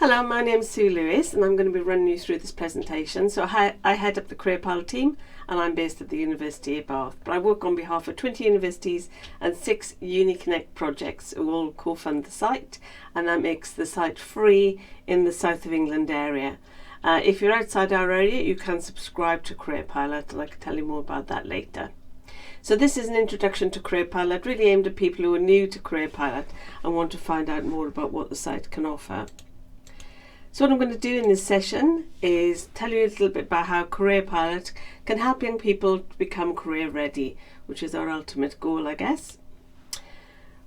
Hello, my name's Sue Lewis and I'm going to be running you through this presentation. So I head up the Careerpilot team and I'm based at the University of Bath, but I work on behalf of 20 universities and 6 UniConnect projects who all co-fund the site, and that makes the site free in the south of England area. If you're outside our area, you can subscribe to Careerpilot, and I can tell you more about that later. So this is an introduction to Careerpilot, really aimed at people who are new to Careerpilot and want to find out more about what the site can offer. So what I'm going to do in this session is tell you a little bit about how Careerpilot can help young people to become career ready, which is our ultimate goal, I guess.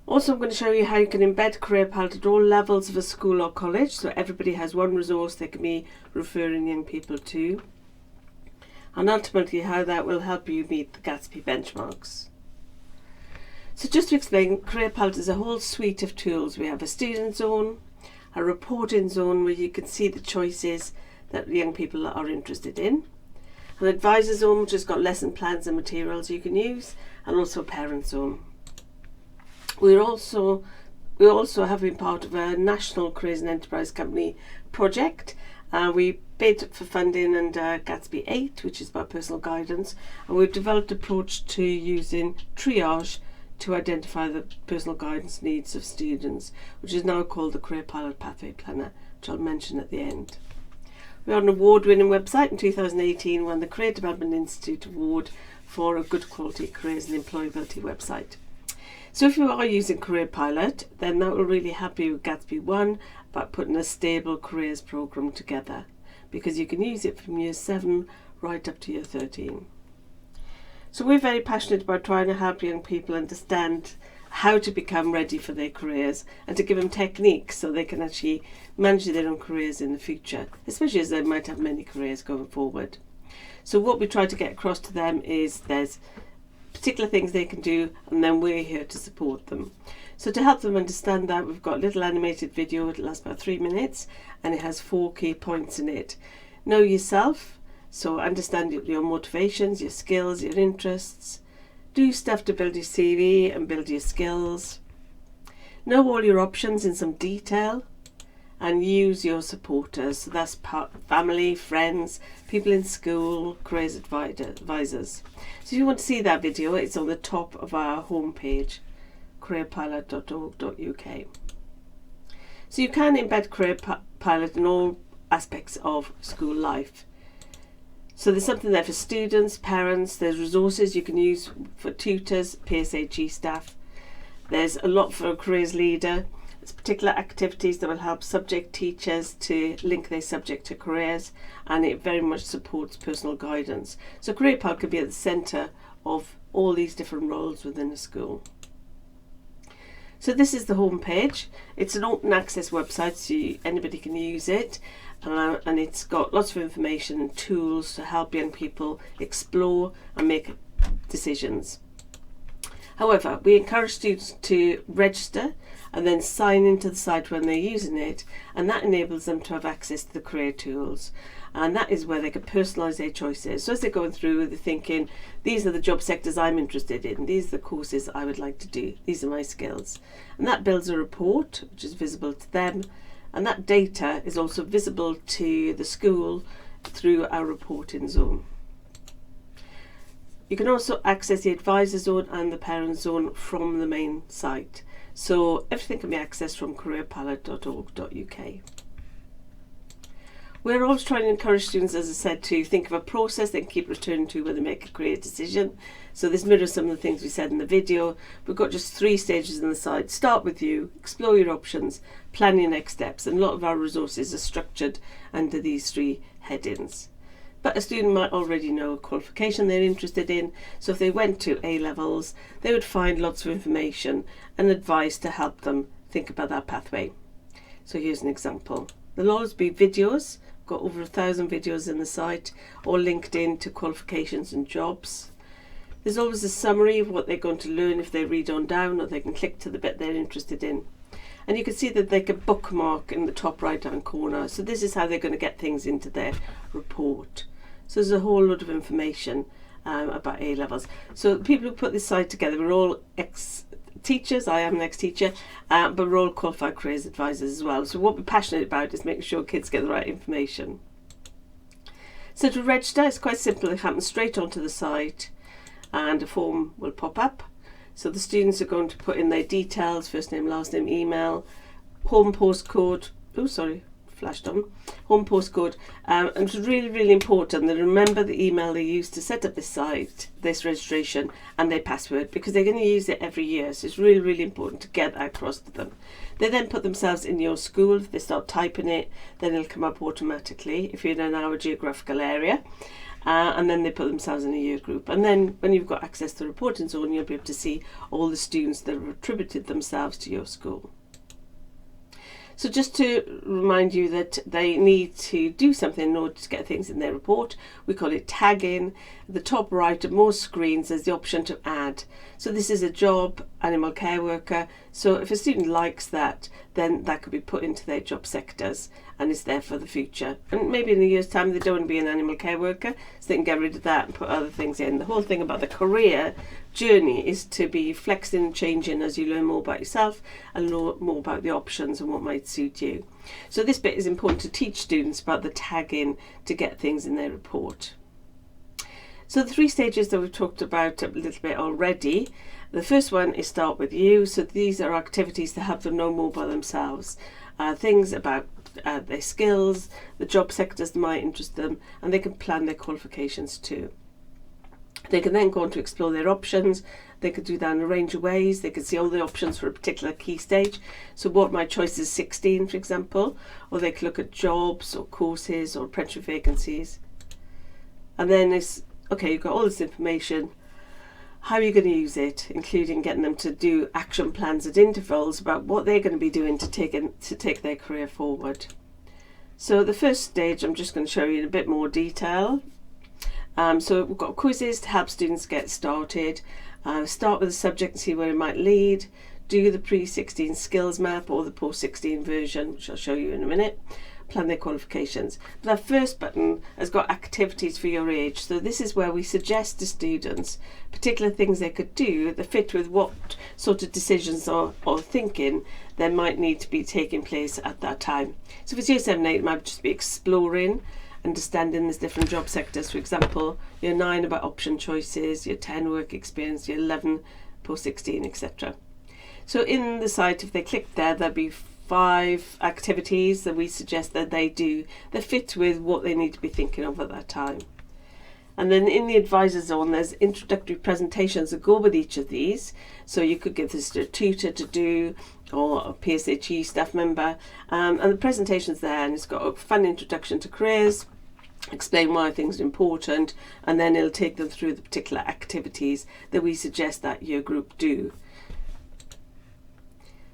Also, I'm going to show you how you can embed Careerpilot at all levels of a school or college, so everybody has one resource they can be referring young people to, and ultimately how that will help you meet the Gatsby benchmarks. So just to explain, Careerpilot is a whole suite of tools. We have a student zone, a reporting zone where you can see the choices that young people are interested in, an advisor zone which has got lesson plans and materials you can use, and also a parent zone. We also have been part of a national careers and enterprise company project. We bid for funding under Gatsby 8, which is about personal guidance, and we've developed an approach to using Triage to identify the personal guidance needs of students, which is now called the Careerpilot Pathway Planner, which I'll mention at the end. We are an award-winning website. In 2018 won the Career Development Institute Award for a good quality careers and employability website. So if you are using Careerpilot, then that will really help you with Gatsby 1 about putting a stable careers programme together, because you can use it from year 7 right up to year 13. So we're very passionate about trying to help young people understand how to become ready for their careers and to give them techniques so they can actually manage their own careers in the future, especially as they might have many careers going forward. So what we try to get across to them is there's particular things they can do, and then we're here to support them. So to help them understand that, we've got a little animated video. It lasts about 3 minutes and it has 4 key points in it. Know yourself. So understand your motivations, your skills, your interests. Do stuff to build your CV and build your skills. Know all your options in some detail, and use your supporters. So that's family, friends, people in school, careers advisors. So if you want to see that video, it's on the top of our homepage, careerpilot.org.uk. So you can embed Careerpilot in all aspects of school life. So there's something there for students, parents, there's resources you can use for tutors, PSHE staff. There's a lot for a careers leader. There's particular activities that will help subject teachers to link their subject to careers, and it very much supports personal guidance. So Careerpilot could be at the centre of all these different roles within a school. So this is the home page. It's an open access website, so anybody can use it. And it's got lots of information and tools to help young people explore and make decisions. However, we encourage students to register and then sign into the site when they're using it, and that enables them to have access to the career tools, and that is where they can personalise their choices. So as they're going through, they're thinking, these are the job sectors I'm interested in, these are the courses I would like to do, these are my skills, and that builds a report which is visible to them. And that data is also visible to the school through our reporting zone. You can also access the advisor zone and the parent zone from the main site. So everything can be accessed from careerpilot.org.uk. We're always trying to encourage students, as I said, to think of a process they can keep returning to when they make a career decision. So this mirrors some of the things we said in the video. We've got just 3 stages in the site. Start with you, explore your options, plan your next steps, and a lot of our resources are structured under these 3 headings. But a student might already know a qualification they're interested in, so if they went to A-levels, they would find lots of information and advice to help them think about that pathway. So here's an example. There'll always be videos. Got over 1,000 videos in the site, all linked in to qualifications and jobs. There's always a summary of what they're going to learn if they read on down, or they can click to the bit they're interested in. And you can see that they can bookmark in the top right hand corner. So this is how they're going to get things into their report. So there's a whole lot of information about A-levels. So the people who put this site together were all teachers. I am an ex-teacher, but we're all qualified careers advisors as well. So what we're passionate about is making sure kids get the right information. So to register, it's quite simple. It happens straight onto the site and a form will pop up. So the students are going to put in their details, first name, last name, email, home postcode. Oh, sorry, flashed on. Home postcode. And it's really, really important that remember the email they used to set up this site, this registration, and their password, because they're going to use it every year. So it's really, really important to get that across to them. They then put themselves in your school. If they start typing it, then it'll come up automatically if you're in our geographical area. And then they put themselves in a year group. And then when you've got access to the reporting zone, you'll be able to see all the students that have attributed themselves to your school. So just to remind you that they need to do something in order to get things in their report. We call it tagging. At the top right of most screens there's the option to add. So this is a job, animal care worker. So if a student likes that, then that could be put into their job sectors and it's there for the future. And maybe in a year's time they don't want to be an animal care worker, so they can get rid of that and put other things in. The whole thing about the career journey is to be flexing and changing as you learn more about yourself and learn more about the options and what might suit you. So this bit is important to teach students about the tagging to get things in their report. So the 3 stages that we've talked about a little bit already. The first one is start with you. So these are activities to help them know more about themselves. Things about their skills, the job sectors that might interest them, and they can plan their qualifications too. They can then go on to explore their options. They could do that in a range of ways. They could see all the options for a particular key stage. So what my choice is 16, for example, or they could look at jobs or courses or apprenticeship vacancies. And then it's, okay, you've got all this information. How are you going to use it, including getting them to do action plans at intervals about what they're going to be doing to take their career forward. So the first stage I'm just going to show you in a bit more detail. So we've got quizzes to help students get started. Start with the subject and see where it might lead. Do the pre-16 skills map or the post-16 version, which I'll show you in a minute. Plan their qualifications. But that first button has got activities for your age. So this is where we suggest to students particular things they could do that fit with what sort of decisions or thinking that might need to be taking place at that time. So if it's year 7, 8, it might just be exploring, understanding there's different job sectors. For example, year 9 about option choices, year 10 work experience, year 11 post-16, etc. So in the site, if they click there, there'll be 5 activities that we suggest that they do that fit with what they need to be thinking of at that time. And then in the advisor zone, there's introductory presentations that go with each of these. So you could give this to a tutor to do, or a PSHE staff member, and the presentation's there, and it's got a fun introduction to careers, explain why things are important, and then it'll take them through the particular activities that we suggest that your group do.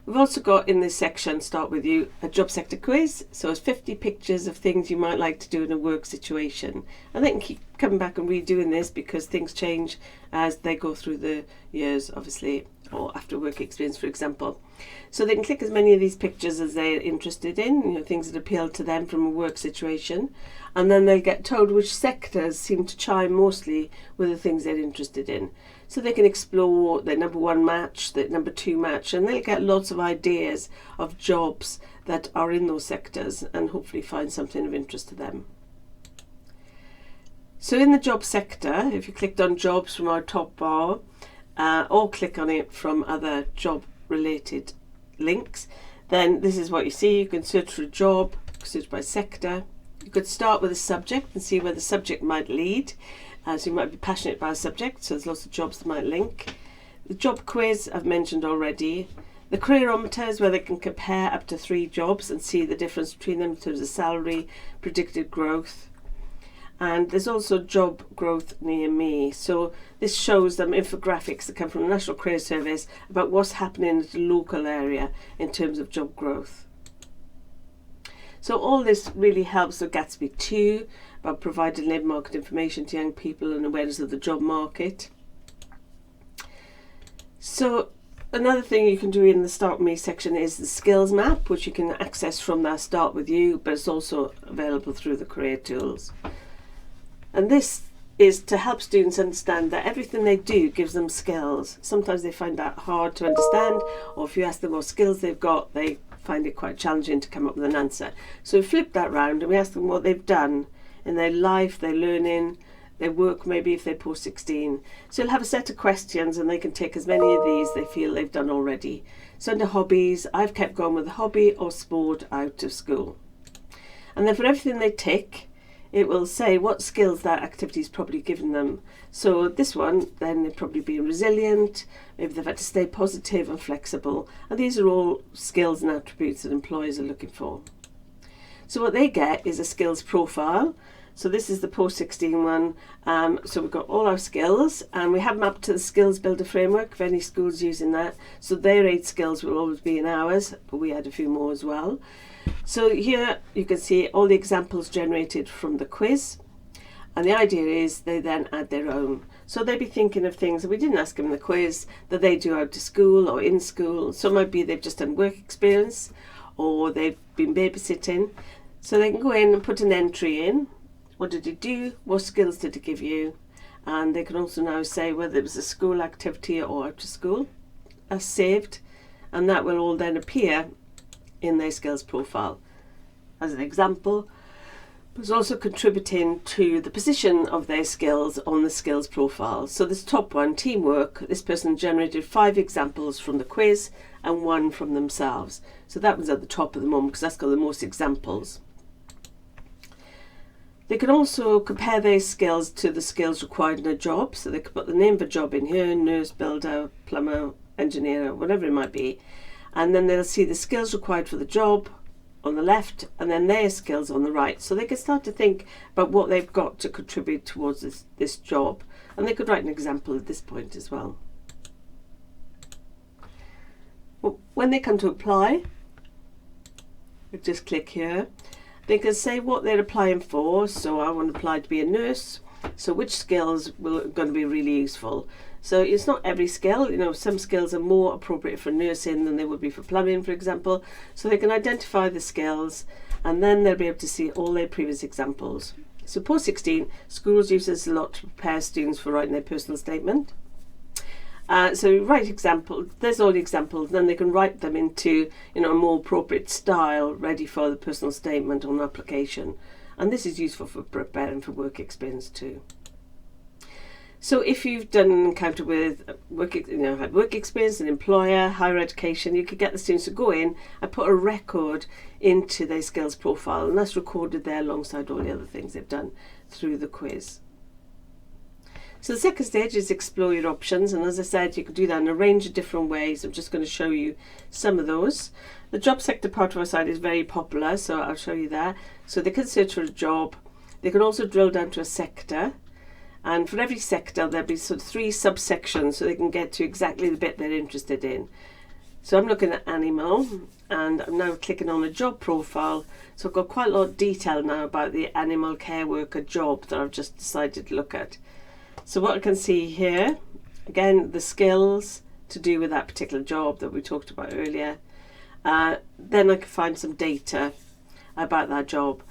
We've also got in this section, start with you, a job sector quiz. So it's 50 pictures of things you might like to do in a work situation. And they can keep coming back and redoing this because things change as they go through the years, obviously, or after work experience, for example. So they can click as many of these pictures as they're interested in, things that appeal to them from a work situation. And then they'll get told which sectors seem to chime mostly with the things they're interested in. So they can explore their number 1 match, their number 2 match, and they'll get lots of ideas of jobs that are in those sectors and hopefully find something of interest to them. So in the job sector, if you clicked on jobs from our top bar, or click on it from other job related links, then this is what you see. You can search for a job, search by sector. You could start with a subject and see where the subject might lead. So you might be passionate about a subject, so there's lots of jobs that might link. The job quiz I've mentioned already. The careerometer is where they can compare up to 3 jobs and see the difference between them in terms of salary, predicted growth. And there's also job growth near me. So this shows them infographics that come from the National Career Service about what's happening in the local area in terms of job growth. So all this really helps with Gatsby 2 about providing labour market information to young people and awareness of the job market. So another thing you can do in the Start With Me section is the skills map, which you can access from that Start With You, but it's also available through the career tools. And this is to help students understand that everything they do gives them skills. Sometimes they find that hard to understand, or if you ask them what skills they've got, they find it quite challenging to come up with an answer. So we flip that round and we ask them what they've done in their life, their learning, their work, maybe if they're post 16. So you'll have a set of questions and they can take as many of these they feel they've done already. So under hobbies, I've kept going with a hobby or sport out of school. And then for everything they tick, it will say what skills that activity's probably given them. So this one, then they've probably been resilient, maybe they've had to stay positive and flexible. And these are all skills and attributes that employers are looking for. So what they get is a skills profile. So this is the post-16 one. So we've got all our skills and we have them up to the Skills Builder framework, if any school's using that. So their 8 skills will always be in ours, but we had a few more as well. So here you can see all the examples generated from the quiz. And the idea is they then add their own. So they'd be thinking of things that we didn't ask them in the quiz that they do out to school or in school. So it might be they've just done work experience or they've been babysitting. So they can go in and put an entry in. What did it do? What skills did it give you? And they can also now say whether it was a school activity or out of school as saved. And that will all then appear in their skills profile as an example. But it's also contributing to the position of their skills on the skills profile. So this top one, teamwork, this person generated 5 examples from the quiz and 1 from themselves. So that was at the top of the moment because that's got the most examples. They can also compare their skills to the skills required in a job. So they could put the name of a job in here, nurse, builder, plumber, engineer, whatever it might be. And then they'll see the skills required for the job on the left and then their skills on the right. So they can start to think about what they've got to contribute towards this job. And they could write an example at this point as well. When they come to apply, we just click here. They can say what they're applying for. So I want to apply to be a nurse. So which skills are going to be really useful? So it's not every skill, some skills are more appropriate for nursing than they would be for plumbing, for example. So they can identify the skills and then they'll be able to see all their previous examples. So post 16, schools use this a lot to prepare students for writing their personal statement. So write example, there's all the examples, then they can write them into a more appropriate style ready for the personal statement on application. And this is useful for preparing for work experience too. So if you've done an encounter with had work experience, an employer, higher education, you could get the students to go in and put a record into their skills profile, and that's recorded there alongside all the other things they've done through the quiz. So the second stage is explore your options, and as I said, you can do that in a range of different ways. I'm just going to show you some of those. The job sector part of our site is very popular, so I'll show you that. So they can search for a job. They can also drill down to a sector. And for every sector, there'll be sort of 3 subsections so they can get to exactly the bit they're interested in. So I'm looking at animal and I'm now clicking on a job profile. So I've got quite a lot of detail now about the animal care worker job that I've just decided to look at. So what I can see here, again, the skills to do with that particular job that we talked about earlier. Then I can find some data about that job,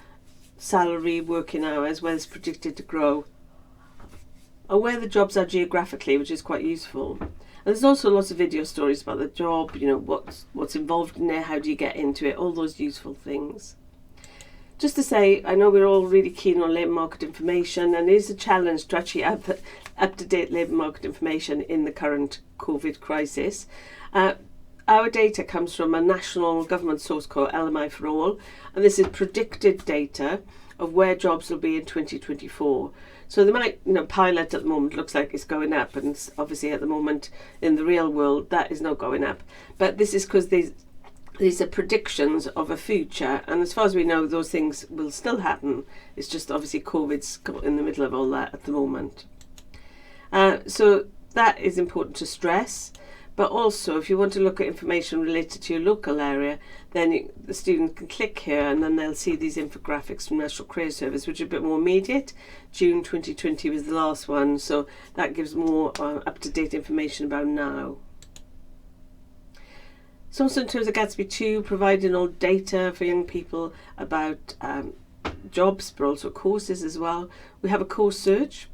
salary, working hours, where it's predicted to grow, and where the jobs are geographically, which is quite useful. And there's also lots of video stories about the job, what's involved in there, how do you get into it, all those useful things. Just to say, I know we're all really keen on labour market information, and it is a challenge to actually have up-to-date labour market information in the current COVID crisis. Our data comes from a national government source called LMI for All, and this is predicted data of where jobs will be in 2024. So they might, pilot at the moment looks like it's going up, and obviously at the moment in the real world that is not going up. But this is because these are predictions of a future, and as far as we know, those things will still happen. It's just obviously COVID's got in the middle of all that at the moment. So that is important to stress. But also, if you want to look at information related to your local area, then the student can click here and then they'll see these infographics from National Career Service, which are a bit more immediate. June 2020 was the last one, so that gives more up-to-date information about now. So also in terms of Gatsby 2, providing all data for young people about jobs, but also courses as well. We have a course search.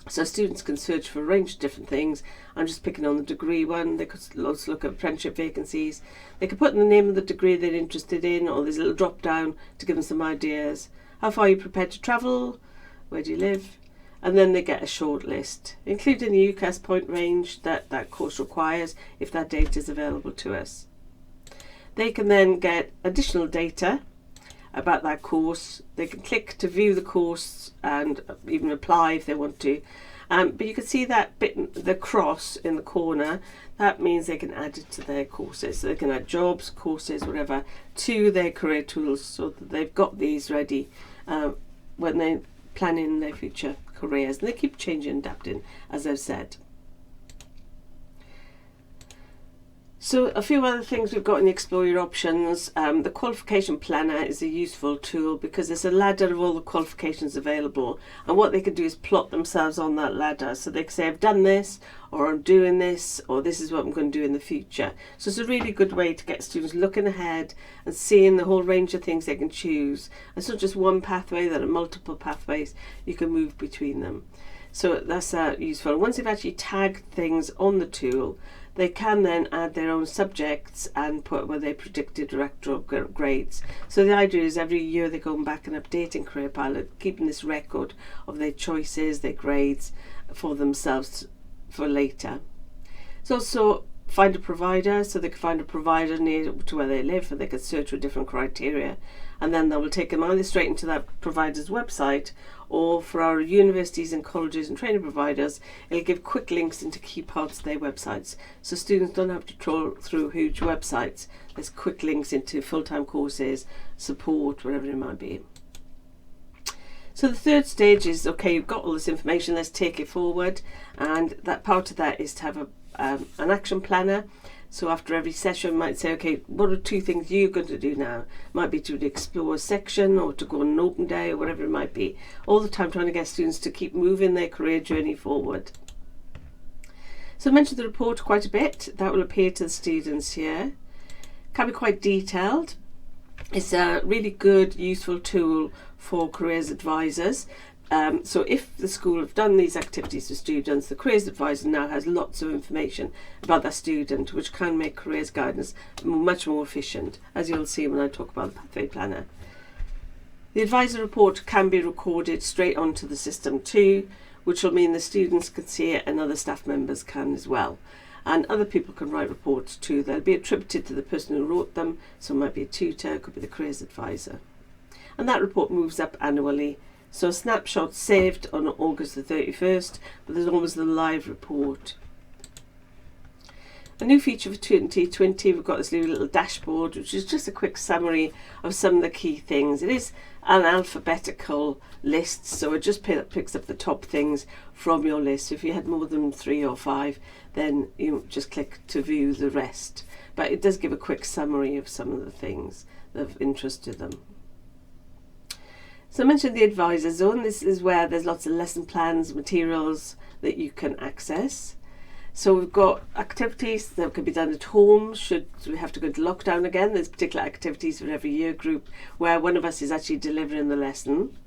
So students can search for a range of different things. I'm just picking on the degree one. They could also look at apprenticeship vacancies. They could put in the name of the degree they're interested in, or there's a little drop down to give them some ideas. How far are you prepared to travel? Where do you live? And then they get a short list, including the UCAS point range that that course requires if that data is available to us. They can then get additional data about that course. They can click to view the course and even apply if they want to. But you can see that bit, the cross in the corner, that means they can add it to their courses. So they can add jobs, courses, whatever, to their career tools so that they've got these ready when they're planning their future careers. And they keep changing and adapting, as I've said. So a few other things we've got in the Explore Your Options. The Qualification Planner is a useful tool because there's a ladder of all the qualifications available, and what they can do is plot themselves on that ladder. So they can say, I've done this, or I'm doing this, or this is what I'm going to do in the future. So it's a really good way to get students looking ahead and seeing the whole range of things they can choose. It's not just one pathway, there are multiple pathways. You can move between them. So that's useful. Once they've actually tagged things on the tool, they can then add their own subjects and put where they predicted directoral grades. So the idea is every year they're going back and updating Careerpilot, keeping this record of their choices, their grades for themselves for later. It's also find a provider, so they can find a provider near to where they live, and they can search for different criteria, and then that will take them either straight into that provider's website, or for our universities and colleges and training providers, it'll give quick links into key parts of their websites, so students don't have to troll through huge websites. There's quick links into full-time courses, support, whatever it might be. So the third stage is, okay, you've got all this information, let's take it forward, and that part of that is to have an action planner. So after every session, might say, okay, what are 2 things you're going to do now? Might be to explore a section, or to go on an open day, or whatever it might be. All the time trying to get students to keep moving their career journey forward. So I mentioned the report quite a bit. That will appear to the students here. Can be quite detailed. It's a really good, useful tool for careers advisors. So if the school have done these activities for students, the careers advisor now has lots of information about that student, which can make careers guidance much more efficient, as you'll see when I talk about the pathway planner. The advisor report can be recorded straight onto the system too, which will mean the students can see it and other staff members can as well. And other people can write reports too. They'll be attributed to the person who wrote them, so it might be a tutor, it could be the careers advisor. And that report moves up annually. So a snapshot saved on August the 31st, but there's always the live report. A new feature for 2020, we've got this new little dashboard, which is just a quick summary of some of the key things. It is an alphabetical list, so it just picks up the top things from your list. If you had more than 3 or 5, then you just click to view the rest. But it does give a quick summary of some of the things that of interest to them. So I mentioned the advisor zone. This is where there's lots of lesson plans, materials that you can access. So we've got activities that can be done at home should we have to go into lockdown again. There's particular activities for every year group where one of us is actually delivering the lesson.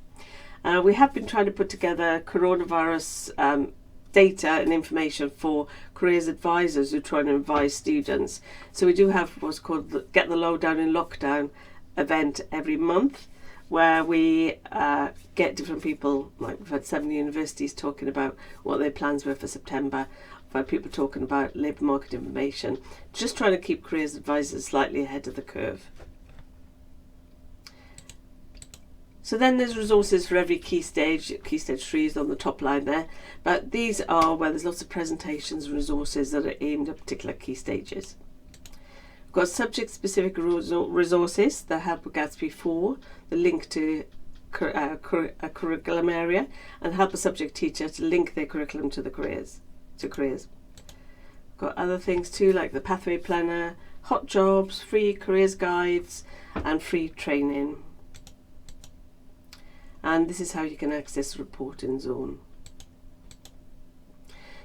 We have been trying to put together coronavirus data and information for careers advisors who are trying to advise students. So we do have what's called the Get the Lowdown in Lockdown event every month, where we get different people, like we've had 7 universities talking about what their plans were for September. We've had people talking about labour market information, just trying to keep careers advisors slightly ahead of the curve. So then there's resources for every key stage. Key stage 3 is on the top line there, but these are where there's lots of presentations and resources that are aimed at particular key stages. We've got subject-specific resources that help with Gatsby 4, the link to a curriculum area, and help a subject teacher to link their curriculum to the careers. We've got other things too, like the pathway planner, hot jobs, free careers guides, and free training. And this is how you can access the reporting zone.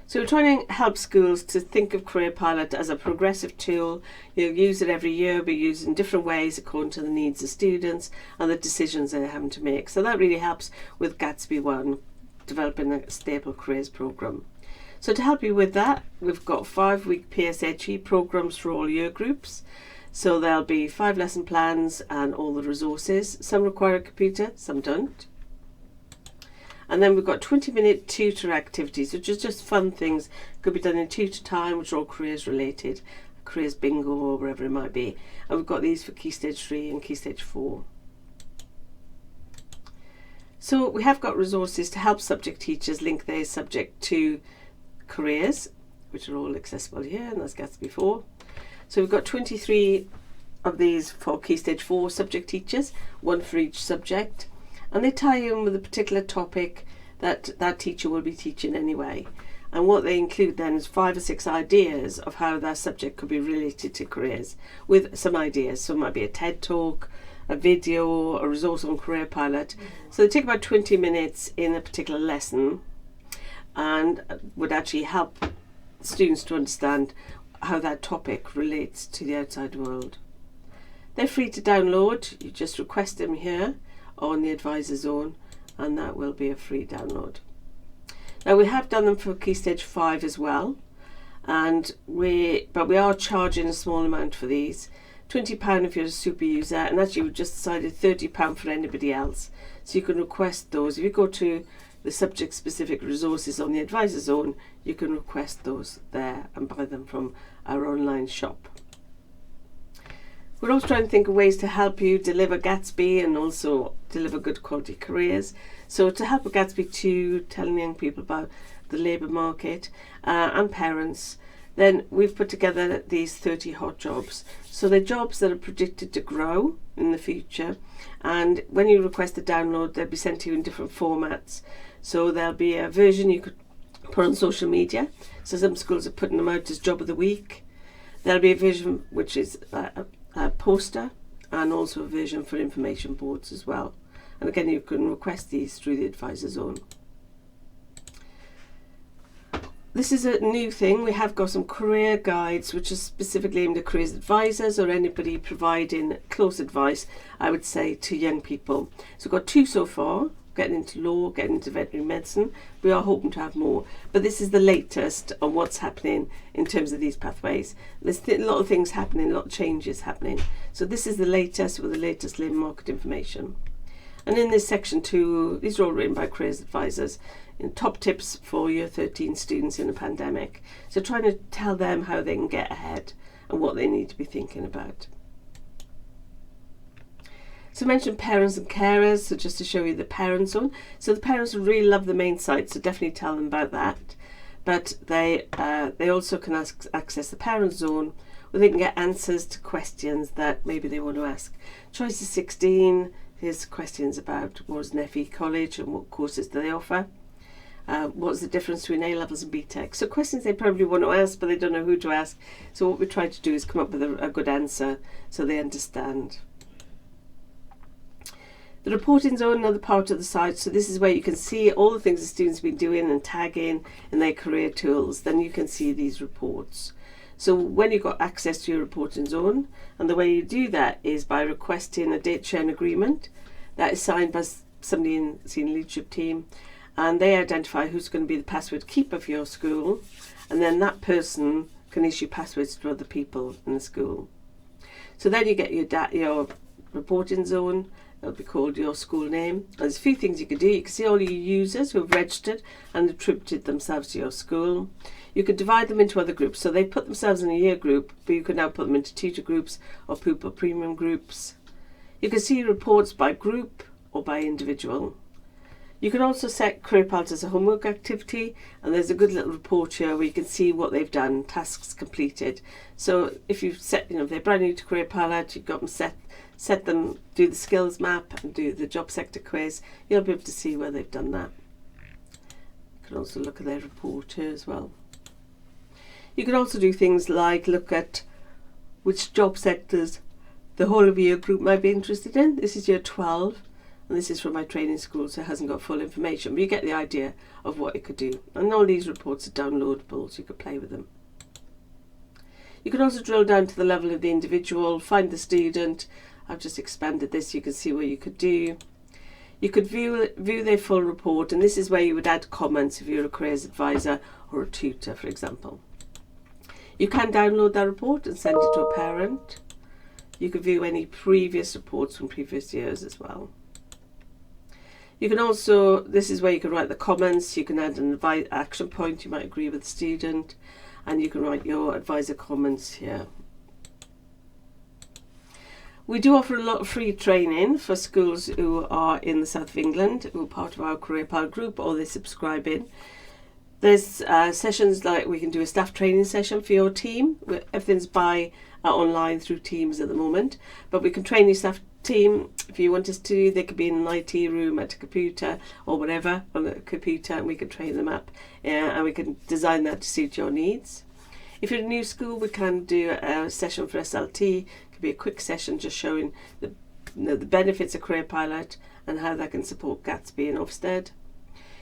So we're trying to help schools to think of Careerpilot as a progressive tool. You'll use it every year, but use it in different ways according to the needs of students and the decisions they're having to make. So that really helps with Gatsby 1. developing a stable careers programme. So to help you with that, we've got 5-week PSHE programmes for all year groups. So there'll be 5 lesson plans and all the resources. Some require a computer, some don't. And then we've got 20-minute tutor activities, which is just fun things. Could be done in tutor time, which are all careers related, careers bingo or wherever it might be. And we've got these for Key Stage 3 and Key Stage 4. So we have got resources to help subject teachers link their subject to careers, which are all accessible here, and that's Gatsby 4. So we've got 23 of these for Key Stage 4 subject teachers, 1 for each subject. And they tie in with a particular topic that that teacher will be teaching anyway. And what they include then is 5 or 6 ideas of how that subject could be related to careers, with some ideas. So it might be a TED talk, a video, a resource on Careerpilot. So they take about 20 minutes in a particular lesson and would actually help students to understand how that topic relates to the outside world. They're free to download. You just request them here on the Advisor Zone, and that will be a free download. Now we have done them for Key Stage 5 as well, but we are charging a small amount for these. £20 if you're a super user, and actually we've just decided £30 for anybody else. So you can request those. If you go to the subject specific resources on the Advisor Zone, you can request those there and buy them from our online shop. We're also trying to think of ways to help you deliver Gatsby and also deliver good quality careers. So to help with Gatsby 2, telling young people about the labour market and parents, then we've put together these 30 hot jobs. So they're jobs that are predicted to grow in the future, and when you request a download, they'll be sent to you in different formats. So there'll be a version you could put on social media. So some schools are putting them out as Job of the Week. There'll be a version which is a poster, and also a version for information boards as well. And again, you can request these through the Advisor Zone. This is a new thing. We have got some career guides which are specifically aimed at careers advisors or anybody providing close advice, I would say, to young people. So we've got 2 so far, getting into law, getting into veterinary medicine. We are hoping to have more, but this is the latest on what's happening in terms of these pathways. There's a lot of things happening, a lot of changes happening. So this is the latest with the latest labour market information. And in this section 2, these are all written by careers advisors, top tips for year 13 students in a pandemic. So trying to tell them how they can get ahead and what they need to be thinking about. So I mentioned parents and carers, so just to show you the parent zone. So the parents really love the main site, so definitely tell them about that. But they also can access the parent zone, where they can get answers to questions that maybe they want to ask. Choice is 16. Here's questions about what is an FE college and what courses do they offer. What's the difference between A-levels and BTEC? So questions they probably want to ask, but they don't know who to ask. So what we try to do is come up with a good answer so they understand. The reporting zone, another part of the site. So this is where you can see all the things the students have been doing and tagging in their career tools. Then you can see these reports. So when you've got access to your reporting zone, and the way you do that is by requesting a data sharing agreement that is signed by somebody in the senior leadership team, and they identify who's going to be the password keeper for your school, and then that person can issue passwords to other people in the school. So then you get your reporting zone. It'll be called your school name. There's a few things you can do. You can see all your users who have registered and attributed themselves to your school. You could divide them into other groups. So they put themselves in a year group, but you can now put them into tutor groups or pupil premium groups. You can see reports by group or by individual. You can also set Careerpilot as a homework activity, and there's a good little report here where you can see what they've done, tasks completed. So if you've set, if they're brand new to Careerpilot, you've got them set them, do the skills map and do the job sector quiz, you'll be able to see where they've done that. You can also look at their report here as well. You can also do things like look at which job sectors the whole of year group might be interested in. This is year 12. And this is from my training school, so it hasn't got full information, but you get the idea of what it could do. And all these reports are downloadable, so you could play with them. You can also drill down to the level of the individual, find the student. I've just expanded this, you can see what you could do. You could view their full report, and this is where you would add comments if you're a careers advisor or a tutor, for example. You can download that report and send it to a parent. You can view any previous reports from previous years as well. You can also, this is where you can write the comments, you can add an action point, you might agree with the student, and you can write your advisor comments here. We do offer a lot of free training for schools who are in the south of England, who are part of our Careerpilot group, or they subscribe in. There's sessions like we can do a staff training session for your team. Everything's online through Teams at the moment, but we can train your staff team if you want us to. They could be in an IT room at a computer or whatever on a computer, and we can train them up, and we can design that to suit your needs. If you're a new school, we can do a session for SLT. It could be a quick session just showing the benefits of Careerpilot and how that can support Gatsby and Ofsted.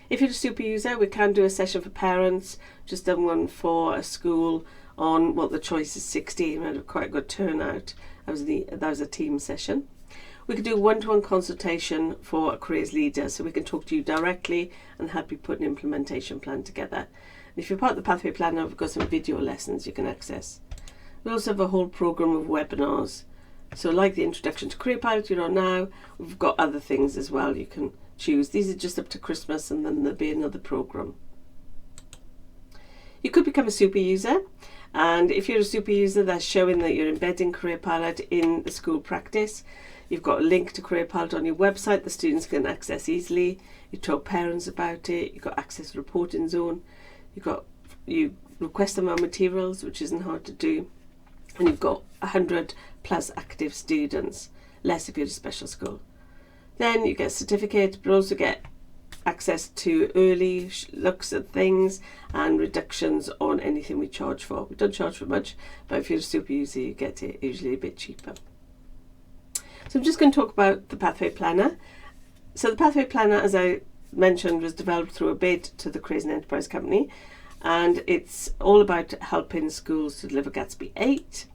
If you're a super user, we can do a session for parents. Just done one for a school on the choice is 16. We had quite a good turnout. That was a team session. We could do one-to-one consultation for a careers leader, so we can talk to you directly and help you put an implementation plan together. And if you're part of the Pathway Planner, we've got some video lessons you can access. We also have a whole program of webinars. So like the introduction to Careerpilot you're on now, we've got other things as well you can choose. These are just up to Christmas, and then there'll be another program. You could become a super user, and if you're a super user, that's showing that you're embedding Careerpilot in the school practice. You've got a link to Careerpilot on your website the students can access easily. You talk parents about it. You've got access to reporting zone. You request them our materials, which isn't hard to do, and you've got 100 plus active students, less if you're a special school. Then you get a certificate, but also get access to early looks at things and reductions on anything we charge for. We don't charge for much, but if you're a super user, you get it usually a bit cheaper. So I'm just going to talk about the Pathway Planner. So the Pathway Planner, as I mentioned, was developed through a bid to the Careers and Enterprise Company, and it's all about helping schools to deliver Gatsby 8.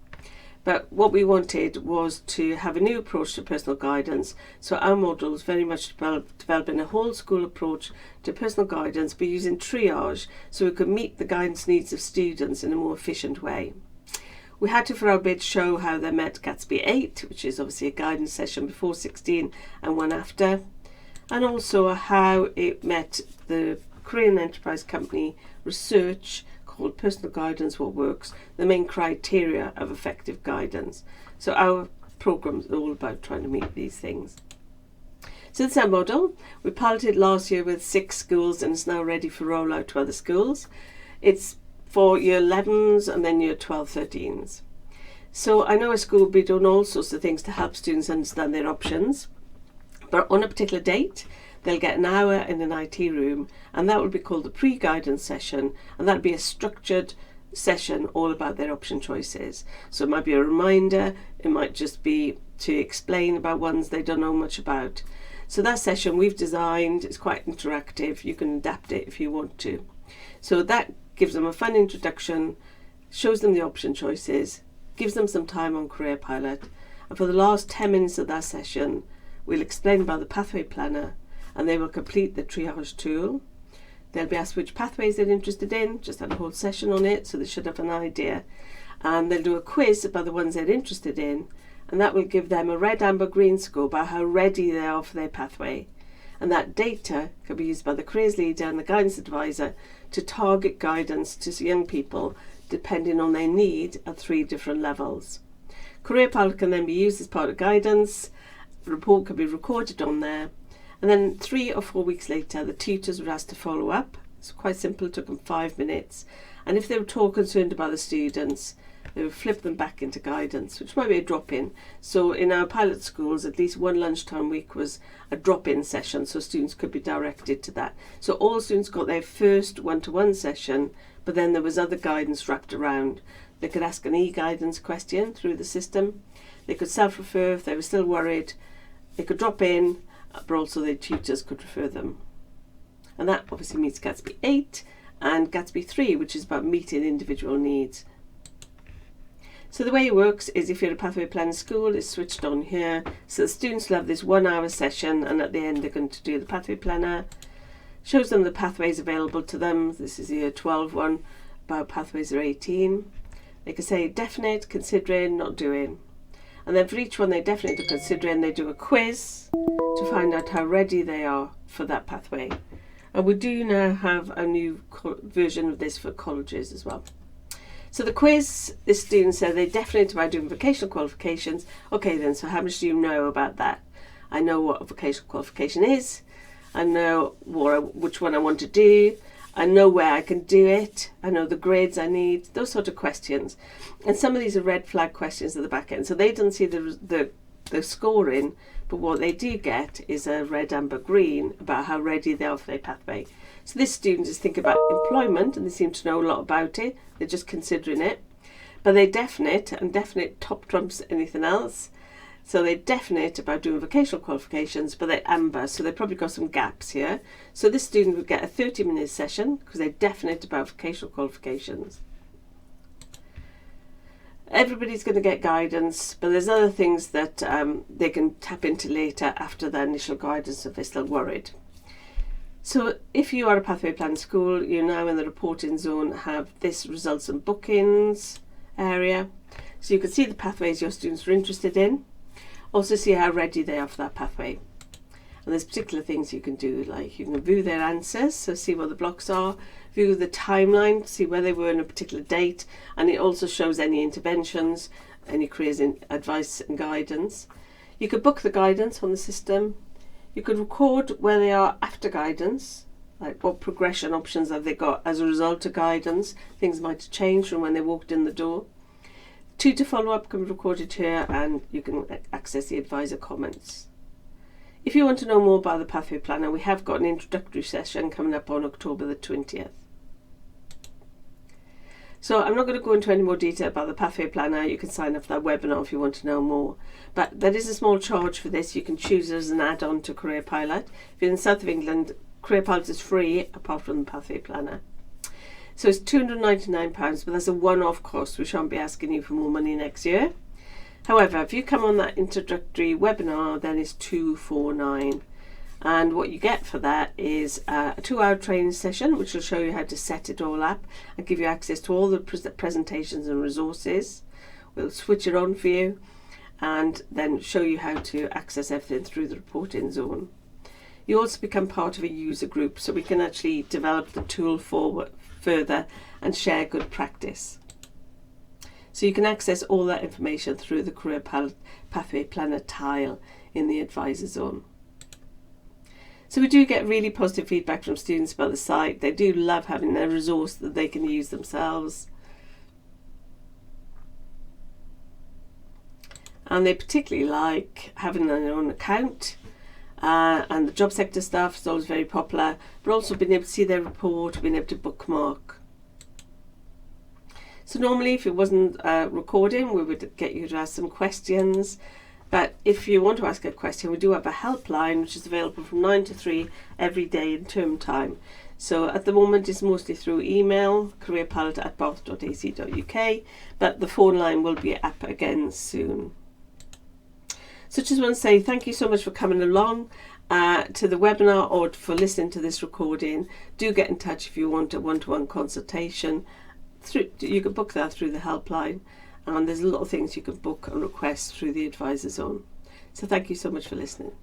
But what we wanted was to have a new approach to personal guidance. So our model is very much developing a whole school approach to personal guidance, but using triage so we could meet the guidance needs of students in a more efficient way. We had to, for our bid, show how they met Gatsby 8, which is obviously a guidance session before 16 and one after, and also how it met the Career and Enterprise Company research called Personal Guidance, What Works, the main criteria of effective guidance. So our program's all about trying to meet these things. So this is our model. We piloted last year with 6 schools, and it's now ready for rollout to other schools. It's for year 11s and then year 12, 13s. So I know a school will be doing all sorts of things to help students understand their options, but on a particular date they'll get an hour in an IT room, and that will be called the pre-guidance session, and that'll be a structured session all about their option choices. So it might be a reminder, it might just be to explain about ones they don't know much about. So that session we've designed is quite interactive. You can adapt it if you want to. So that gives them a fun introduction, shows them the option choices, gives them some time on Careerpilot, and for the last 10 minutes of that session we'll explain about the Pathway Planner, and they will complete the Triage Tool. They'll be asked which pathways they're interested in, just had a whole session on it, so they should have an idea, and they'll do a quiz about the ones they're interested in, and that will give them a red, amber, green score about how ready they are for their pathway. And that data can be used by the careers leader and the guidance advisor to target guidance to young people depending on their need at 3 different levels. Careerpilot can then be used as part of guidance. The report can be recorded on there, and then 3 or 4 weeks later the tutors were asked to follow up. It's quite simple, it took them 5 minutes, and if they were at all concerned about the students, they would flip them back into guidance, which might be a drop-in. So in our pilot schools, at least one lunchtime week was a drop-in session, so students could be directed to that. So all students got their first one-to-one session, but then there was other guidance wrapped around. They could ask an e-guidance question through the system. They could self-refer if they were still worried. They could drop in, but also their tutors could refer them. And that obviously meets Gatsby 8 and Gatsby 3, which is about meeting individual needs. So the way it works is if you're a pathway planning school, it's switched on here. So the students will have this 1 hour session, and at the end they're going to do the pathway planner. Shows them the pathways available to them. This is the year 12 one, about pathways are 18. They can say definite, considering, not doing. And then for each one they definite or considering, they do a quiz to find out how ready they are for that pathway. And we do now have a new version of this for colleges as well. So the quiz, the students say they're definite about doing vocational qualifications. Okay then, so how much do you know about that? I know what a vocational qualification is. I know which one I want to do. I know where I can do it. I know the grades I need. Those sort of questions. And some of these are red flag questions at the back end. So they don't see the scoring, but what they do get is a red, amber, green about how ready they are for their pathway. So this student is thinking about employment, and they seem to know a lot about it. They're just considering it. But they're definite, and definite top trumps anything else. So they're definite about doing vocational qualifications, but they're amber, so they've probably got some gaps here. So this student would get a 30-minute session because they're definite about vocational qualifications. Everybody's going to get guidance, but there's other things that they can tap into later after their initial guidance if they're still worried. So if you are a pathway plan school, you're now in the reporting zone, have this results and bookings area. So you can see the pathways your students are interested in. Also see how ready they are for that pathway. And there's particular things you can do, like you can view their answers, so see what the blocks are, view the timeline, see where they were in a particular date, and it also shows any interventions, any careers in advice and guidance. You could book the guidance on the system. You could record where they are after guidance, like what progression options have they got as a result of guidance. Things might have changed from when they walked in the door. Tutor follow-up can be recorded here, and you can access the advisor comments. If you want to know more about the Pathway Planner, we have got an introductory session coming up on October the 20th. So I'm not going to go into any more detail about the Pathway Planner. You can sign up for that webinar if you want to know more. But there is a small charge for this. You can choose it as an add-on to Careerpilot. If you're in the south of England, Careerpilot is free apart from the Pathway Planner. So it's £299, but that's a one-off cost. We shan't be asking you for more money next year. However, if you come on that introductory webinar, then it's £249. And what you get for that is a 2-hour training session, which will show you how to set it all up and give you access to all the presentations and resources. We'll switch it on for you and then show you how to access everything through the reporting zone. You also become part of a user group, so we can actually develop the tool further and share good practice. So you can access all that information through the Career Pathway Planner tile in the Advisor Zone. So we do get really positive feedback from students about the site. They do love having a resource that they can use themselves. And they particularly like having their own account. And the job sector stuff is always very popular, but also being able to see their report, being able to bookmark. So normally if it wasn't recording, we would get you to ask some questions. But if you want to ask a question, we do have a helpline which is available from 9 to 3 every day in term time. So at the moment it's mostly through email, careerpilot@bath.ac.uk, but the phone line will be up again soon. So just want to say thank you so much for coming along to the webinar or for listening to this recording. Do get in touch if you want a one-to-one consultation. You can book that through the helpline, and there's a lot of things you can book and request through the Advisor Zone. So thank you so much for listening.